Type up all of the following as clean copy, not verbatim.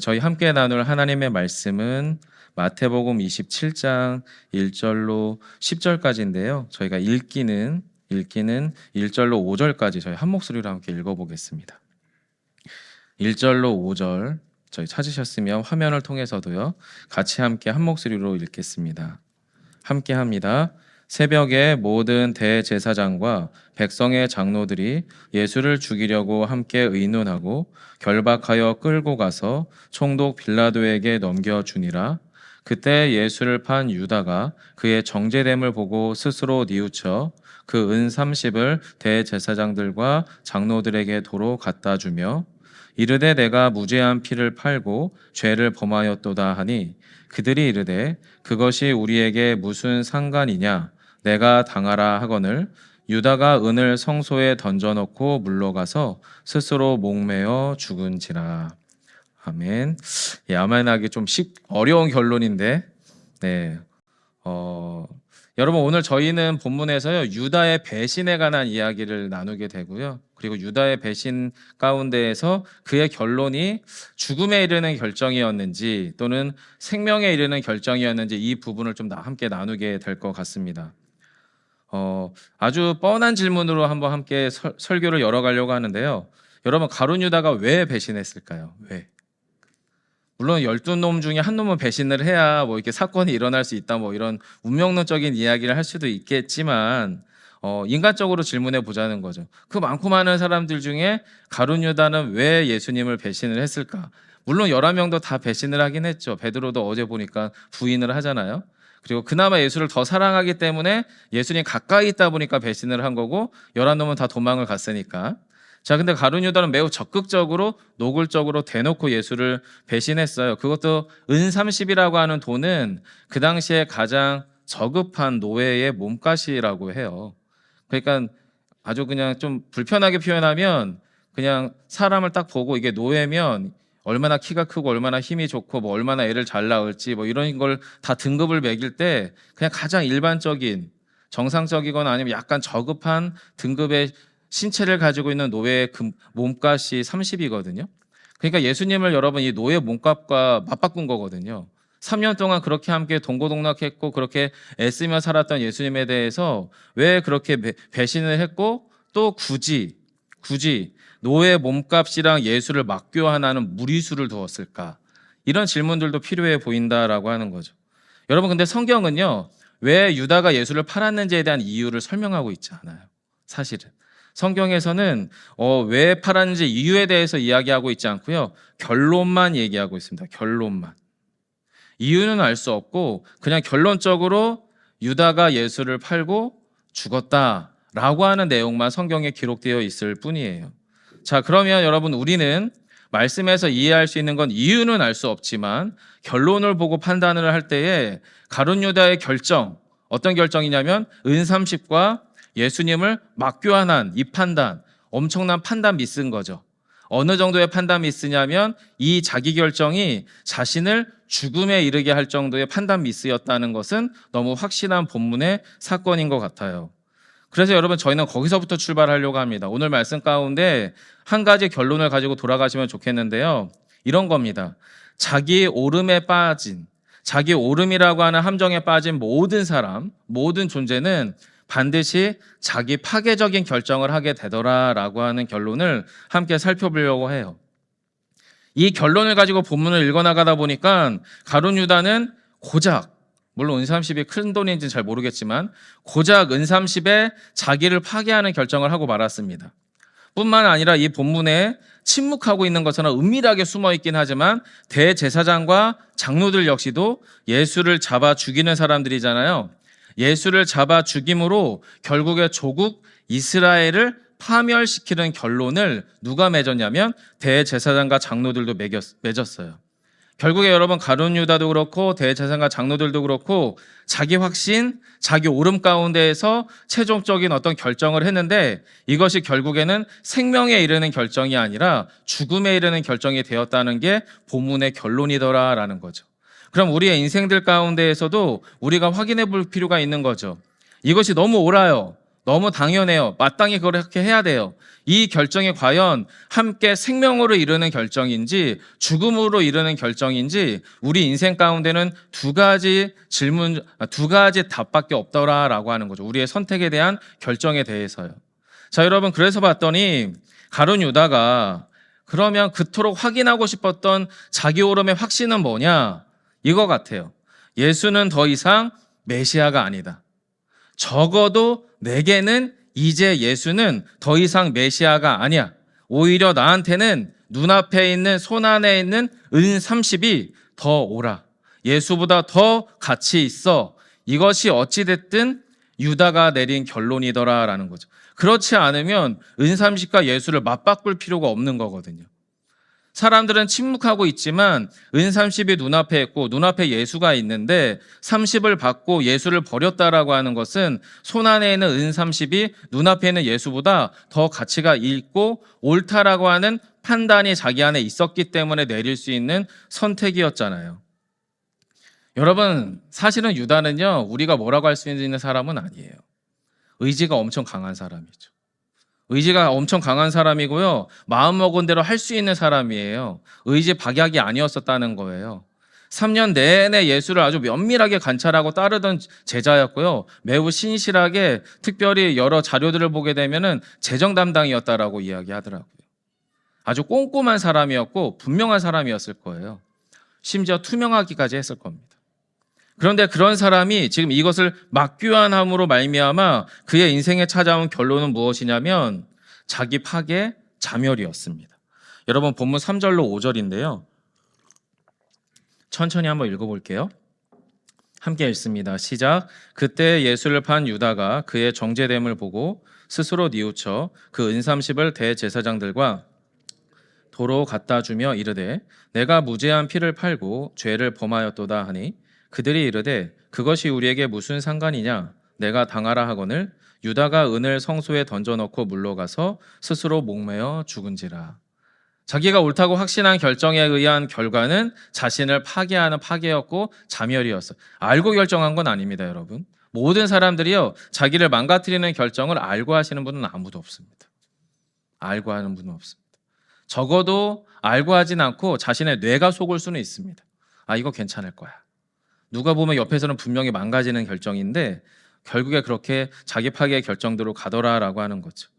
저희 함께 나눌 하나님의 말씀은 마태복음 27장 1절로 10절까지인데요. 저희가 읽기는 1절로 5절까지 저희 한 목소리로 함께 읽어보겠습니다. 1절로 5절 저희 찾으셨으면 화면을 통해서도요. 같이 함께 한 목소리로 읽겠습니다. 함께 합니다. 새벽에 모든 대제사장과 백성의 장로들이 예수를 죽이려고 함께 의논하고 결박하여 끌고 가서 총독 빌라도에게 넘겨주니라. 그때 예수를 판 유다가 그의 정죄됨을 보고 스스로 뉘우쳐 그 은 30을 대제사장들과 장로들에게 도로 갖다 주며 이르되 내가 무죄한 피를 팔고 죄를 범하였도다 하니 그들이 이르되 그것이 우리에게 무슨 상관이냐 내가 당하라 하거늘 유다가 은을 성소에 던져놓고 물러가서 스스로 목매어 죽은지라. 아멘. 아멘하기 좀 어려운 결론인데, 여러분 오늘 저희는 본문에서요 유다의 배신에 관한 이야기를 나누게 되고요. 그리고 유다의 배신 가운데에서 그의 결론이 죽음에 이르는 결정이었는지 또는 생명에 이르는 결정이었는지 이 부분을 좀 함께 나누게 될 것 같습니다. 아주 뻔한 질문으로 한번 함께 설교를 열어가려고 하는데요. 여러분 가룟 유다가 왜 배신했을까요? 왜? 물론 12놈 중에 한 놈은 배신을 해야 뭐 이렇게 사건이 일어날 수 있다 뭐 이런 운명론적인 이야기를 할 수도 있겠지만 인간적으로 질문해 보자는 거죠. 그 많고 많은 사람들 중에 가룟 유다는 왜 예수님을 배신을 했을까? 물론 11명도 다 배신을 하긴 했죠. 베드로도 어제 보니까 부인을 하잖아요. 그리고 그나마 예수를 더 사랑하기 때문에 예수님 가까이 있다 보니까 배신을 한 거고 11놈은 다 도망을 갔으니까. 자, 근데 가룟 유다는 매우 적극적으로 노골적으로 대놓고 예수를 배신했어요. 그것도 은 30이라고 하는 돈은 그 당시에 가장 저급한 노예의 몸값이라고 해요. 그러니까 아주 그냥 좀 불편하게 표현하면 그냥 사람을 딱 보고 이게 노예면 얼마나 키가 크고 얼마나 힘이 좋고 뭐 얼마나 애를 잘 낳을지 뭐 이런 걸 다 등급을 매길 때 그냥 가장 일반적인 정상적이거나 아니면 약간 저급한 등급의 신체를 가지고 있는 노예의 몸값이 30이거든요. 그러니까 예수님을 여러분 이 노예 몸값과 맞바꾼 거거든요. 3년 동안 그렇게 함께 동고동락했고 그렇게 애쓰며 살았던 예수님에 대해서 왜 그렇게 배신을 했고 또 굳이 노예 몸값이랑 예수를 맞교환하는 무리수를 두었을까? 이런 질문들도 필요해 보인다라고 하는 거죠. 여러분 근데 성경은요. 왜 유다가 예수를 팔았는지에 대한 이유를 설명하고 있지 않아요. 사실은. 성경에서는 왜 팔았는지 이유에 대해서 이야기하고 있지 않고요. 결론만 얘기하고 있습니다. 결론만. 이유는 알 수 없고 그냥 결론적으로 유다가 예수를 팔고 죽었다라고 하는 내용만 성경에 기록되어 있을 뿐이에요. 자, 그러면 여러분 우리는 말씀에서 이해할 수 있는 건 이유는 알 수 없지만 결론을 보고 판단을 할 때에 가룟 유다의 결정, 어떤 결정이냐면 은 30과 예수님을 맞교환한 이 판단, 엄청난 판단 미스인 거죠. 어느 정도의 판단 미스냐면 이 자기 결정이 자신을 죽음에 이르게 할 정도의 판단 미스였다는 것은 너무 확실한 본문의 사건인 것 같아요. 그래서 여러분 저희는 거기서부터 출발하려고 합니다. 오늘 말씀 가운데 한 가지 결론을 가지고 돌아가시면 좋겠는데요. 이런 겁니다. 자기 오름이라고 하는 함정에 빠진 모든 사람, 모든 존재는 반드시 자기 파괴적인 결정을 하게 되더라라고 하는 결론을 함께 살펴보려고 해요. 이 결론을 가지고 본문을 읽어나가다 보니까 가룟 유다는 고작, 물론 은 30이 큰 돈인지는 잘 모르겠지만 고작 은 30에 자기를 파괴하는 결정을 하고 말았습니다. 뿐만 아니라 이 본문에 침묵하고 있는 것처럼 은밀하게 숨어있긴 하지만 대제사장과 장로들 역시도 예수를 잡아 죽이는 사람들이잖아요. 예수를 잡아 죽임으로 결국에 조국 이스라엘을 파멸시키는 결론을 누가 맺었냐면 대제사장과 장로들도 맺었어요. 결국에 여러분 가룟 유다도 그렇고 대제사장과 장로들도 그렇고 자기 확신, 자기 오름 가운데에서 최종적인 어떤 결정을 했는데 이것이 결국에는 생명에 이르는 결정이 아니라 죽음에 이르는 결정이 되었다는 게 본문의 결론이더라라는 거죠. 그럼 우리의 인생들 가운데에서도 우리가 확인해 볼 필요가 있는 거죠. 이것이 너무 옳아요. 너무 당연해요. 마땅히 그렇게 해야 돼요. 이 결정이 과연 함께 생명으로 이르는 결정인지 죽음으로 이르는 결정인지 우리 인생 가운데는 두 가지 답밖에 없더라라고 하는 거죠. 우리의 선택에 대한 결정에 대해서요. 자, 여러분, 그래서 봤더니 가룟 유다가 그러면 그토록 확인하고 싶었던 자기 오름의 확신은 뭐냐? 이거 같아요. 예수는 더 이상 메시아가 아니다. 적어도 내게는 이제 예수는 더 이상 메시아가 아니야. 오히려 나한테는 눈앞에 있는 손 안에 있는 은 30이 더 오라. 예수보다 더 가치 있어. 이것이 어찌됐든 유다가 내린 결론이더라라는 거죠. 그렇지 않으면 은 30과 예수를 맞바꿀 필요가 없는 거거든요. 사람들은 침묵하고 있지만 은 30이 눈앞에 있고 눈앞에 예수가 있는데 30을 받고 예수를 버렸다라고 하는 것은 손 안에 있는 은 30이 눈앞에 있는 예수보다 더 가치가 있고 옳다라고 하는 판단이 자기 안에 있었기 때문에 내릴 수 있는 선택이었잖아요. 여러분, 사실은 유다는요, 우리가 뭐라고 할 수 있는 사람은 아니에요. 의지가 엄청 강한 사람이죠. 의지가 엄청 강한 사람이고요. 마음먹은 대로 할 수 있는 사람이에요. 의지 박약이 아니었었다는 거예요. 3년 내내 예수를 아주 면밀하게 관찰하고 따르던 제자였고요. 매우 신실하게 특별히 여러 자료들을 보게 되면은 재정 담당이었다라고 이야기하더라고요. 아주 꼼꼼한 사람이었고 분명한 사람이었을 거예요. 심지어 투명하기까지 했을 겁니다. 그런데 그런 사람이 지금 이것을 막교환함으로 말미암아 그의 인생에 찾아온 결론은 무엇이냐면 자기 파괴, 자멸이었습니다. 여러분, 본문 3절로 5절인데요. 천천히 한번 읽어볼게요. 함께 읽습니다. 시작. 그때 예수를 판 유다가 그의 정죄됨을 보고 스스로 뉘우쳐 그 은 30을 대제사장들과 도로 갖다 주며 이르되 내가 무죄한 피를 팔고 죄를 범하였도다 하니 그들이 이르되 그것이 우리에게 무슨 상관이냐? 내가 당하라 하거늘 유다가 은을 성소에 던져넣고 물러가서 스스로 목매어 죽은지라. 자기가 옳다고 확신한 결정에 의한 결과는 자신을 파괴하는 파괴였고 자멸이었어요. 알고 결정한 건 아닙니다, 여러분. 모든 사람들이요, 자기를 망가뜨리는 결정을 알고 하시는 분은 아무도 없습니다. 알고 하는 분은 없습니다. 적어도 알고 하진 않고 자신의 뇌가 속을 수는 있습니다. 아, 이거 괜찮을 거야. 누가 보면 옆에서는 분명히 망가지는 결정인데 결국에 그렇게 자기 파괴의 결정대로 가더라라고 하는 거죠.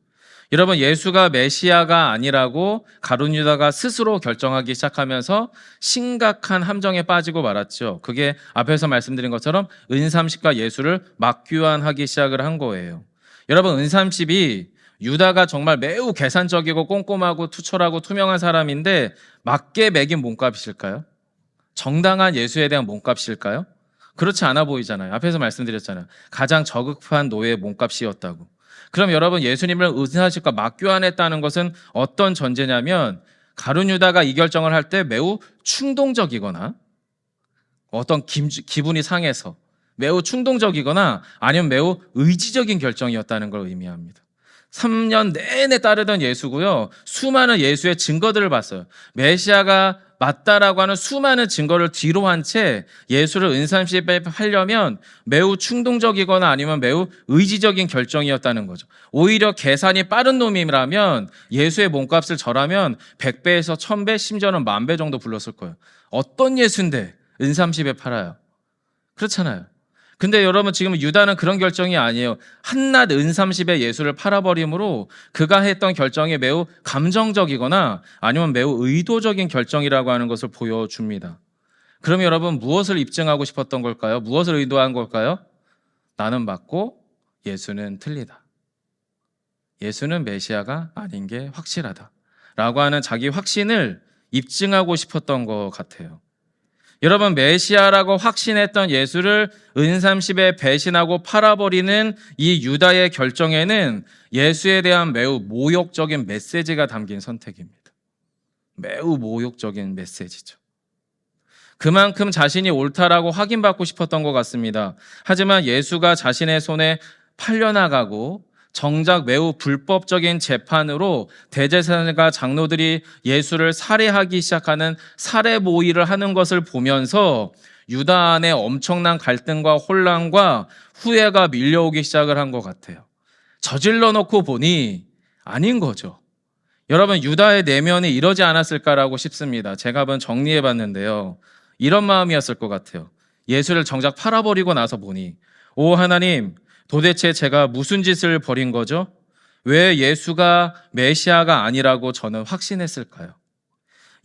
여러분, 예수가 메시아가 아니라고 가룟 유다가 스스로 결정하기 시작하면서 심각한 함정에 빠지고 말았죠. 그게 앞에서 말씀드린 것처럼 은 30과 예수를 맞교환하기 시작을 한 거예요. 여러분, 은 30이 유다가 정말 매우 계산적이고 꼼꼼하고 투철하고 투명한 사람인데 맞게 매긴 몸값이실까요? 정당한 예수에 대한 몸값일까요? 그렇지 않아 보이잖아요. 앞에서 말씀드렸잖아요. 가장 저급한 노예의 몸값이었다고. 그럼 여러분, 예수님을 은 30과 맞교환했다는 것은 어떤 전제냐면 가룟 유다가 이 결정을 할 때 매우 충동적이거나 어떤 기분이 상해서 매우 충동적이거나 아니면 매우 의지적인 결정이었다는 걸 의미합니다. 3년 내내 따르던 예수고요. 수많은 예수의 증거들을 봤어요. 메시아가 맞다라고 하는 수많은 증거를 뒤로 한 채 예수를 은 30에 팔려면 매우 충동적이거나 아니면 매우 의지적인 결정이었다는 거죠. 오히려 계산이 빠른 놈이라면 예수의 몸값을 절하면 100배에서 1000배, 심지어는 10,000배 정도 불렀을 거예요. 어떤 예수인데 은 30에 팔아요? 그렇잖아요. 근데 여러분, 지금 유다는 그런 결정이 아니에요. 한낱 은 30에 예수를 팔아버림으로 그가 했던 결정이 매우 감정적이거나 아니면 매우 의도적인 결정이라고 하는 것을 보여줍니다. 그럼 여러분, 무엇을 입증하고 싶었던 걸까요? 무엇을 의도한 걸까요? 나는 맞고 예수는 틀리다. 예수는 메시아가 아닌 게 확실하다 라고 하는 자기 확신을 입증하고 싶었던 것 같아요. 여러분, 메시아라고 확신했던 예수를 은 30에 배신하고 팔아버리는 이 유다의 결정에는 예수에 대한 매우 모욕적인 메시지가 담긴 선택입니다. 매우 모욕적인 메시지죠. 그만큼 자신이 옳다라고 확인받고 싶었던 것 같습니다. 하지만 예수가 자신의 손에 팔려나가고 정작 매우 불법적인 재판으로 대제사장과 장로들이 예수를 살해하기 시작하는 살해 모의를 하는 것을 보면서 유다 안에 엄청난 갈등과 혼란과 후회가 밀려오기 시작을 한 것 같아요. 저질러 놓고 보니 아닌 거죠. 여러분, 유다의 내면이 이러지 않았을까라고 싶습니다. 제가 한번 정리해 봤는데요. 이런 마음이었을 것 같아요. 예수를 정작 팔아버리고 나서 보니, 오 하나님, 도대체 제가 무슨 짓을 벌인 거죠? 왜 예수가 메시아가 아니라고 저는 확신했을까요?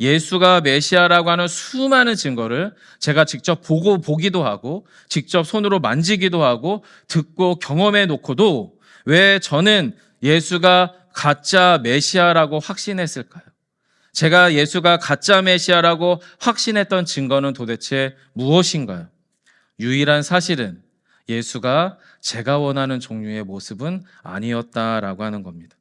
예수가 메시아라고 하는 수많은 증거를 제가 직접 보기도 하고 직접 손으로 만지기도 하고 듣고 경험해 놓고도 왜 저는 예수가 가짜 메시아라고 확신했을까요? 제가 예수가 가짜 메시아라고 확신했던 증거는 도대체 무엇인가요? 유일한 사실은 예수가 제가 원하는 종류의 모습은 아니었다라고 하는 겁니다.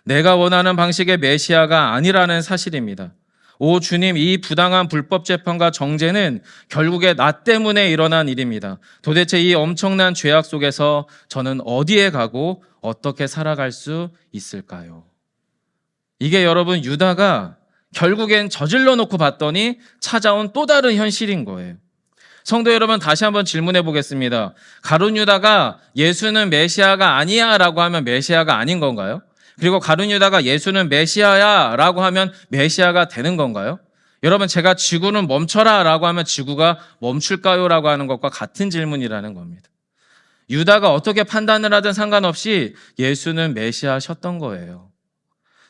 내가 원하는 방식의 메시아가 아니라는 사실입니다. 오 주님, 이 부당한 불법 재판과 정죄는 결국에 나 때문에 일어난 일입니다. 도대체 이 엄청난 죄악 속에서 저는 어디에 가고 어떻게 살아갈 수 있을까요? 이게 여러분, 유다가 결국엔 저질러 놓고 봤더니 찾아온 또 다른 현실인 거예요. 성도 여러분, 다시 한번 질문해 보겠습니다. 가룟 유다가 예수는 메시아가 아니야 라고 하면 메시아가 아닌 건가요? 그리고 가룟 유다가 예수는 메시아야 라고 하면 메시아가 되는 건가요? 여러분, 제가 지구는 멈춰라 라고 하면 지구가 멈출까요? 라고 하는 것과 같은 질문이라는 겁니다. 유다가 어떻게 판단을 하든 상관없이 예수는 메시아셨던 거예요.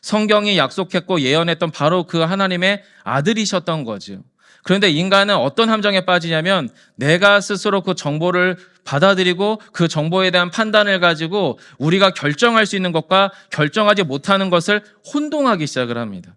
성경이 약속했고 예언했던 바로 그 하나님의 아들이셨던 거죠. 그런데 인간은 어떤 함정에 빠지냐면 내가 스스로 그 정보를 받아들이고 그 정보에 대한 판단을 가지고 우리가 결정할 수 있는 것과 결정하지 못하는 것을 혼동하기 시작을 합니다.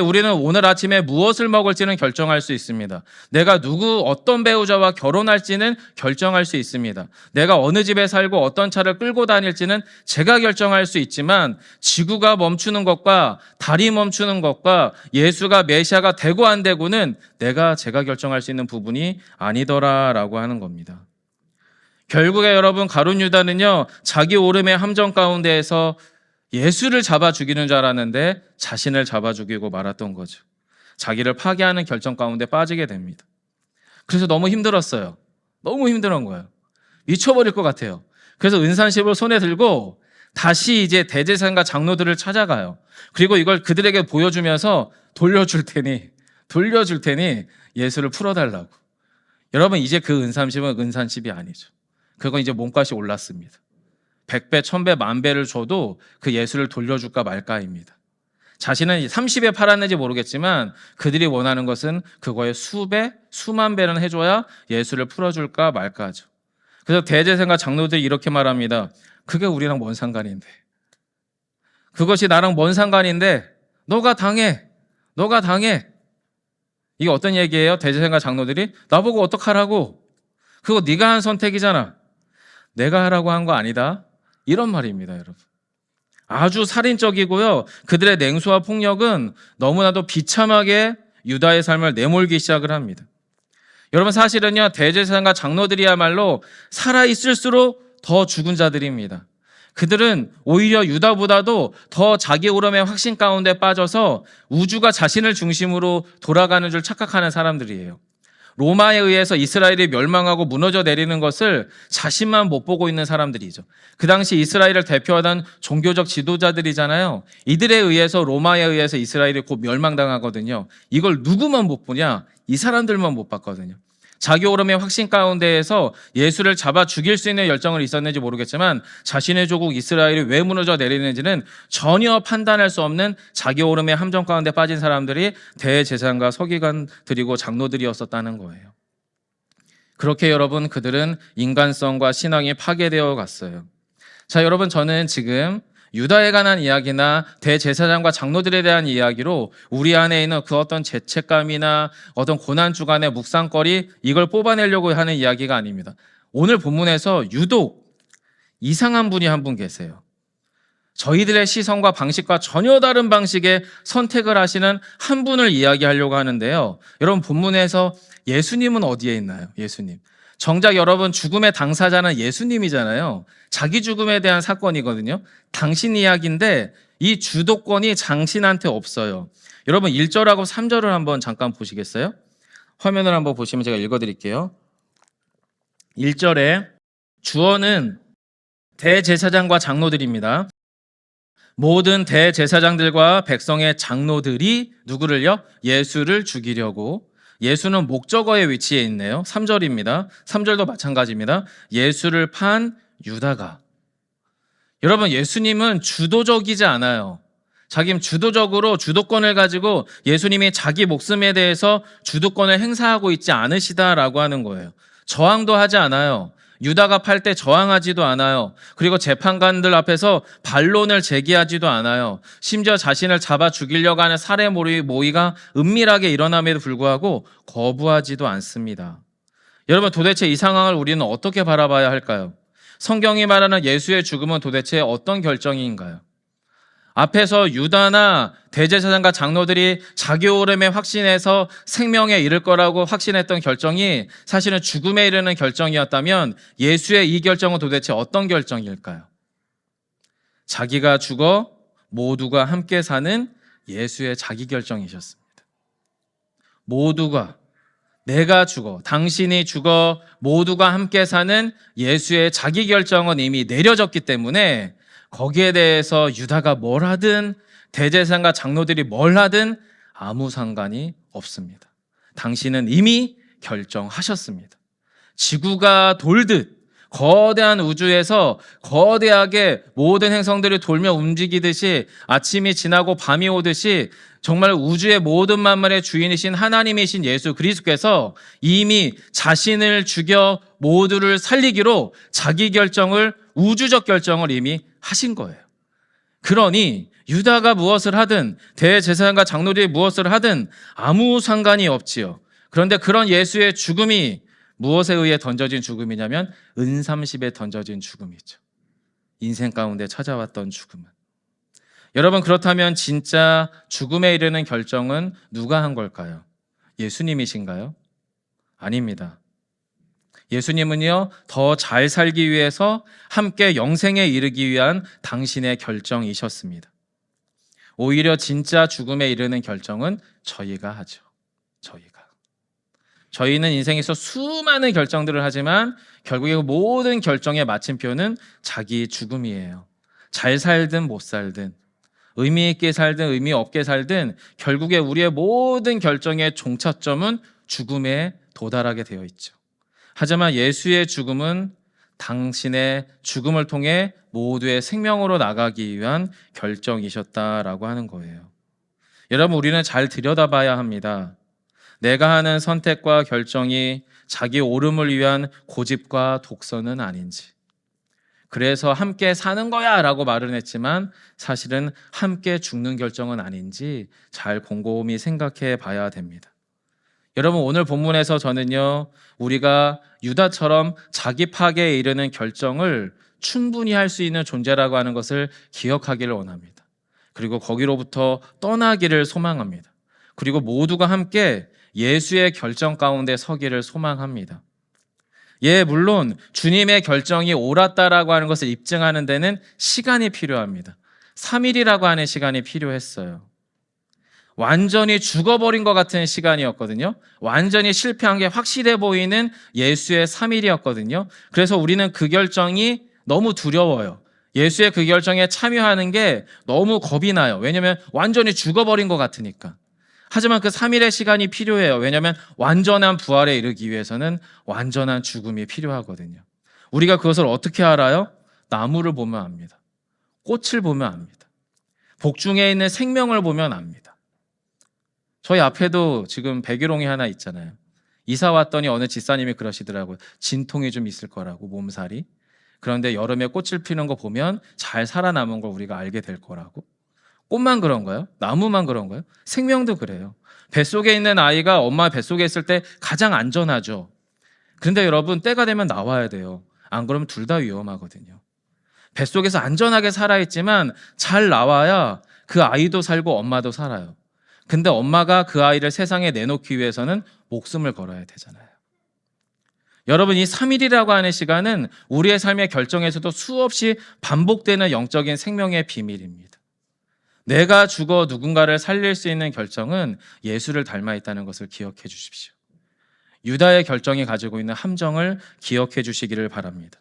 우리는 오늘 아침에 무엇을 먹을지는 결정할 수 있습니다. 내가 어떤 배우자와 결혼할지는 결정할 수 있습니다. 내가 어느 집에 살고 어떤 차를 끌고 다닐지는 제가 결정할 수 있지만 지구가 멈추는 것과 달이 멈추는 것과 예수가 메시아가 되고 안 되고는 제가 결정할 수 있는 부분이 아니더라라고 하는 겁니다. 결국에 여러분, 가룟 유다는요, 자기 오름의 함정 가운데에서 예수를 잡아 죽이는 줄 알았는데 자신을 잡아 죽이고 말았던 거죠. 자기를 파괴하는 결정 가운데 빠지게 됩니다. 그래서 너무 힘들었어요. 너무 힘든 거예요. 미쳐버릴 것 같아요. 그래서 은산십을 손에 들고 다시 이제 대제사장과 장로들을 찾아가요. 그리고 이걸 그들에게 보여주면서 돌려줄 테니 예수를 풀어달라고. 여러분, 이제 그 은산십은 은산십이 아니죠. 그건 이제 몸값이 올랐습니다. 100배, 1000배, 10,000배를 줘도 그 예수를 돌려줄까 말까입니다. 자신은 30에 팔았는지 모르겠지만 그들이 원하는 것은 그거의 수배, 수만 배는 해줘야 예수를 풀어줄까 말까죠. 그래서 대제사장과 장로들이 이렇게 말합니다. 그게 우리랑 뭔 상관인데. 그것이 나랑 뭔 상관인데 너가 당해. 이게 어떤 얘기예요? 대제사장과 장로들이 나보고 어떡하라고. 그거 네가 한 선택이잖아. 내가 하라고 한 거 아니다. 이런 말입니다, 여러분. 아주 살인적이고요. 그들의 냉소와 폭력은 너무나도 비참하게 유다의 삶을 내몰기 시작을 합니다. 여러분, 사실은요, 대제사장과 장로들이야말로 살아있을수록 더 죽은 자들입니다. 그들은 오히려 유다보다도 더 자기 오름의 확신 가운데 빠져서 우주가 자신을 중심으로 돌아가는 줄 착각하는 사람들이에요. 로마에 의해서 이스라엘이 멸망하고 무너져 내리는 것을 자신만 못 보고 있는 사람들이죠. 그 당시 이스라엘을 대표하던 종교적 지도자들이잖아요. 이들에 의해서 로마에 의해서 이스라엘이 곧 멸망당하거든요. 이걸 누구만 못 보냐? 이 사람들만 못 봤거든요. 자기 오름의 확신 가운데에서 예수를 잡아 죽일 수 있는 열정은 있었는지 모르겠지만 자신의 조국 이스라엘이 왜 무너져 내리는지는 전혀 판단할 수 없는 자기 오름의 함정 가운데 빠진 사람들이 대제사장과 서기관들이고 장로들이었었다는 거예요. 그렇게 여러분, 그들은 인간성과 신앙이 파괴되어 갔어요. 자, 여러분, 저는 지금 유다에 관한 이야기나 대제사장과 장로들에 대한 이야기로 우리 안에 있는 그 어떤 죄책감이나 어떤 고난 주간의 묵상거리, 이걸 뽑아내려고 하는 이야기가 아닙니다. 오늘 본문에서 유독 이상한 분이 한 분 계세요. 저희들의 시선과 방식과 전혀 다른 방식의 선택을 하시는 한 분을 이야기하려고 하는데요. 여러분, 본문에서 예수님은 어디에 있나요? 예수님. 정작 여러분, 죽음의 당사자는 예수님이잖아요. 자기 죽음에 대한 사건이거든요. 당신 이야기인데 이 주도권이 당신한테 없어요. 여러분, 1절하고 3절을 한번 잠깐 보시겠어요? 화면을 한번 보시면 제가 읽어드릴게요. 1절에 주어는 대제사장과 장로들입니다. 모든 대제사장들과 백성의 장로들이 누구를요? 예수를 죽이려고. 예수는 목적어의 위치에 있네요. 3절입니다. 3절도 마찬가지입니다. 예수를 판 유다가. 여러분, 예수님은 주도적이지 않아요. 자기는 주도적으로 주도권을 가지고 예수님이 자기 목숨에 대해서 주도권을 행사하고 있지 않으시다라고 하는 거예요. 저항도 하지 않아요. 유다가 팔 때 저항하지도 않아요. 그리고 재판관들 앞에서 반론을 제기하지도 않아요. 심지어 자신을 잡아 죽이려고 하는 살해 모의가 은밀하게 일어남에도 불구하고 거부하지도 않습니다. 여러분, 도대체 이 상황을 우리는 어떻게 바라봐야 할까요? 성경이 말하는 예수의 죽음은 도대체 어떤 결정인가요? 앞에서 유다나 대제사장과 장로들이 자기 오름에 확신해서 생명에 이를 거라고 확신했던 결정이 사실은 죽음에 이르는 결정이었다면 예수의 이 결정은 도대체 어떤 결정일까요? 자기가 죽어 모두가 함께 사는 예수의 자기 결정이셨습니다. 모두가, 내가 죽어, 당신이 죽어 모두가 함께 사는 예수의 자기 결정은 이미 내려졌기 때문에 거기에 대해서 유다가 뭘 하든 대제사장과 장로들이 뭘 하든 아무 상관이 없습니다. 당신은 이미 결정하셨습니다. 지구가 돌듯 거대한 우주에서 거대하게 모든 행성들이 돌며 움직이듯이 아침이 지나고 밤이 오듯이 정말 우주의 모든 만물의 주인이신 하나님이신 예수 그리스도께서 이미 자신을 죽여 모두를 살리기로 자기 결정을, 우주적 결정을 이미 하신 거예요. 그러니 유다가 무엇을 하든 대제사장과 장로들이 무엇을 하든 아무 상관이 없지요. 그런데 그런 예수의 죽음이 무엇에 의해 던져진 죽음이냐면 은삼십에 던져진 죽음이죠. 인생 가운데 찾아왔던 죽음은. 여러분, 그렇다면 진짜 죽음에 이르는 결정은 누가 한 걸까요? 예수님이신가요? 아닙니다. 예수님은요, 더 잘 살기 위해서 함께 영생에 이르기 위한 당신의 결정이셨습니다. 오히려 진짜 죽음에 이르는 결정은 저희가 하죠. 저희는 인생에서 수많은 결정들을 하지만 결국에 모든 결정의 마침표는 자기 죽음이에요. 잘 살든 못 살든, 의미 있게 살든 의미 없게 살든 결국에 우리의 모든 결정의 종착점은 죽음에 도달하게 되어 있죠. 하지만 예수의 죽음은 당신의 죽음을 통해 모두의 생명으로 나가기 위한 결정이셨다라고 하는 거예요. 여러분, 우리는 잘 들여다봐야 합니다. 내가 하는 선택과 결정이 자기 오름을 위한 고집과 독선은 아닌지. 그래서 함께 사는 거야 라고 말은 했지만 사실은 함께 죽는 결정은 아닌지 잘 곰곰이 생각해 봐야 됩니다. 여러분, 오늘 본문에서 저는요, 우리가 유다처럼 자기 파괴에 이르는 결정을 충분히 할 수 있는 존재라고 하는 것을 기억하기를 원합니다. 그리고 거기로부터 떠나기를 소망합니다. 그리고 모두가 함께 예수의 결정 가운데 서기를 소망합니다. 물론 주님의 결정이 옳았다라고 하는 것을 입증하는 데는 시간이 필요합니다. 3일이라고 하는 시간이 필요했어요. 완전히 죽어버린 것 같은 시간이었거든요. 완전히 실패한 게 확실해 보이는 예수의 3일이었거든요. 그래서 우리는 그 결정이 너무 두려워요. 예수의 그 결정에 참여하는 게 너무 겁이 나요. 왜냐하면 완전히 죽어버린 것 같으니까. 하지만 그 3일의 시간이 필요해요. 왜냐하면 완전한 부활에 이르기 위해서는 완전한 죽음이 필요하거든요. 우리가 그것을 어떻게 알아요? 나무를 보면 압니다. 꽃을 보면 압니다. 복중에 있는 생명을 보면 압니다. 저희 앞에도 지금 백일홍이 하나 있잖아요. 이사 왔더니 어느 집사님이 그러시더라고요. 진통이 좀 있을 거라고, 몸살이. 그런데 여름에 꽃을 피는 거 보면 잘 살아남은 걸 우리가 알게 될 거라고. 꽃만 그런가요? 나무만 그런가요? 생명도 그래요. 뱃속에 있는 아이가 엄마 뱃속에 있을 때 가장 안전하죠. 그런데 여러분, 때가 되면 나와야 돼요. 안 그러면 둘 다 위험하거든요. 뱃속에서 안전하게 살아있지만 잘 나와야 그 아이도 살고 엄마도 살아요. 근데 엄마가 그 아이를 세상에 내놓기 위해서는 목숨을 걸어야 되잖아요. 여러분, 이 3일이라고 하는 시간은 우리의 삶의 결정에서도 수없이 반복되는 영적인 생명의 비밀입니다. 내가 죽어 누군가를 살릴 수 있는 결정은 예수를 닮아 있다는 것을 기억해 주십시오. 유다의 결정이 가지고 있는 함정을 기억해 주시기를 바랍니다.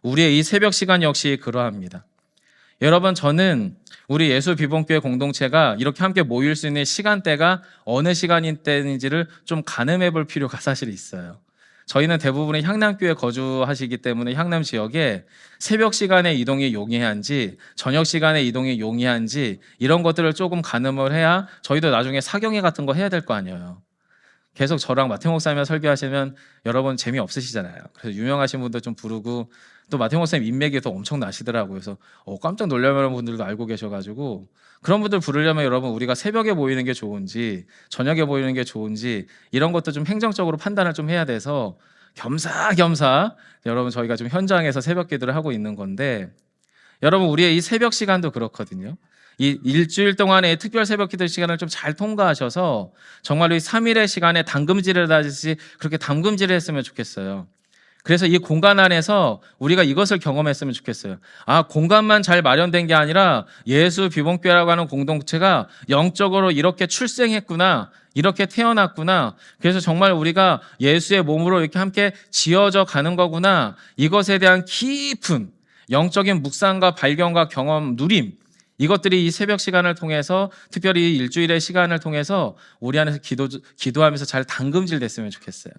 우리의 이 새벽 시간 역시 그러합니다. 여러분, 저는 우리 예수 비봉교회 공동체가 이렇게 함께 모일 수 있는 시간대가 어느 시간인지를 좀 가늠해 볼 필요가 사실 있어요. 저희는 대부분의 향남교에 거주하시기 때문에 향남 지역에 새벽 시간에 이동이 용이한지 저녁 시간에 이동이 용이한지 이런 것들을 조금 가늠을 해야 저희도 나중에 사경회 같은 거 해야 될 거 아니에요. 계속 저랑 마태 목사님이 설교하시면 여러분 재미없으시잖아요. 그래서 유명하신 분들 좀 부르고 또 마태 목사님 인맥이 더 엄청 나시더라고요. 그래서 깜짝 놀랄 분들도 알고 계셔가지고 그런 분들 부르려면 여러분 우리가 새벽에 모이는 게 좋은지 저녁에 모이는 게 좋은지 이런 것도 좀 행정적으로 판단을 좀 해야 돼서 겸사겸사 여러분 저희가 좀 현장에서 새벽 기도를 하고 있는 건데 여러분 우리의 이 새벽 시간도 그렇거든요. 이 일주일 동안의 특별 새벽 기도 시간을 좀 잘 통과하셔서 정말로 이 3일의 시간에 담금질을 하듯이 그렇게 담금질을 했으면 좋겠어요. 그래서 이 공간 안에서 우리가 이것을 경험했으면 좋겠어요. 공간만 잘 마련된 게 아니라 예수 비봉교회라고 하는 공동체가 영적으로 이렇게 출생했구나, 이렇게 태어났구나. 그래서 정말 우리가 예수의 몸으로 이렇게 함께 지어져 가는 거구나. 이것에 대한 깊은 영적인 묵상과 발견과 경험, 누림, 이것들이 이 새벽 시간을 통해서 특별히 일주일의 시간을 통해서 우리 안에서 기도하면서 잘 담금질 됐으면 좋겠어요.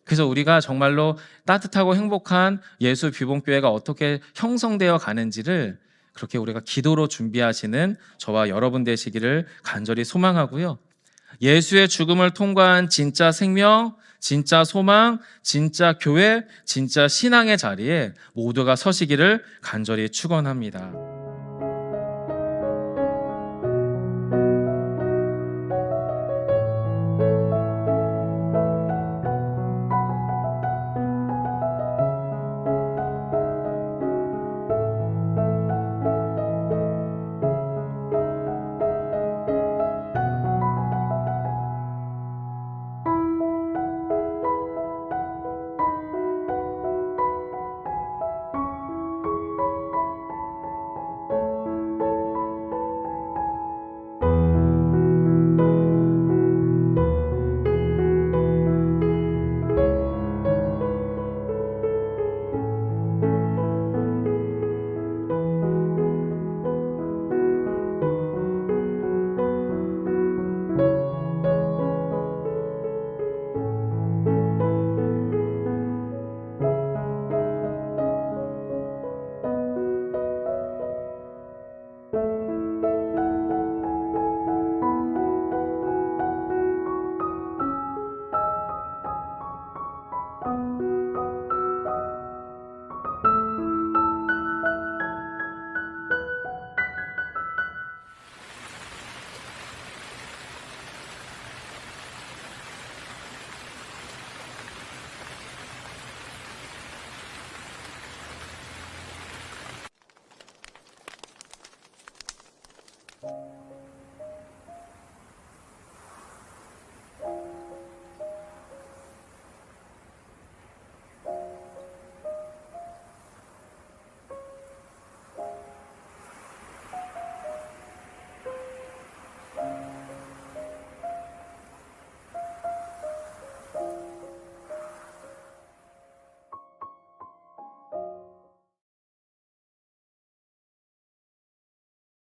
그래서 우리가 정말로 따뜻하고 행복한 예수 비봉교회가 어떻게 형성되어 가는지를 그렇게 우리가 기도로 준비하시는 저와 여러분 되시기를 간절히 소망하고요. 예수의 죽음을 통과한 진짜 생명, 진짜 소망, 진짜 교회, 진짜 신앙의 자리에 모두가 서시기를 간절히 축원합니다.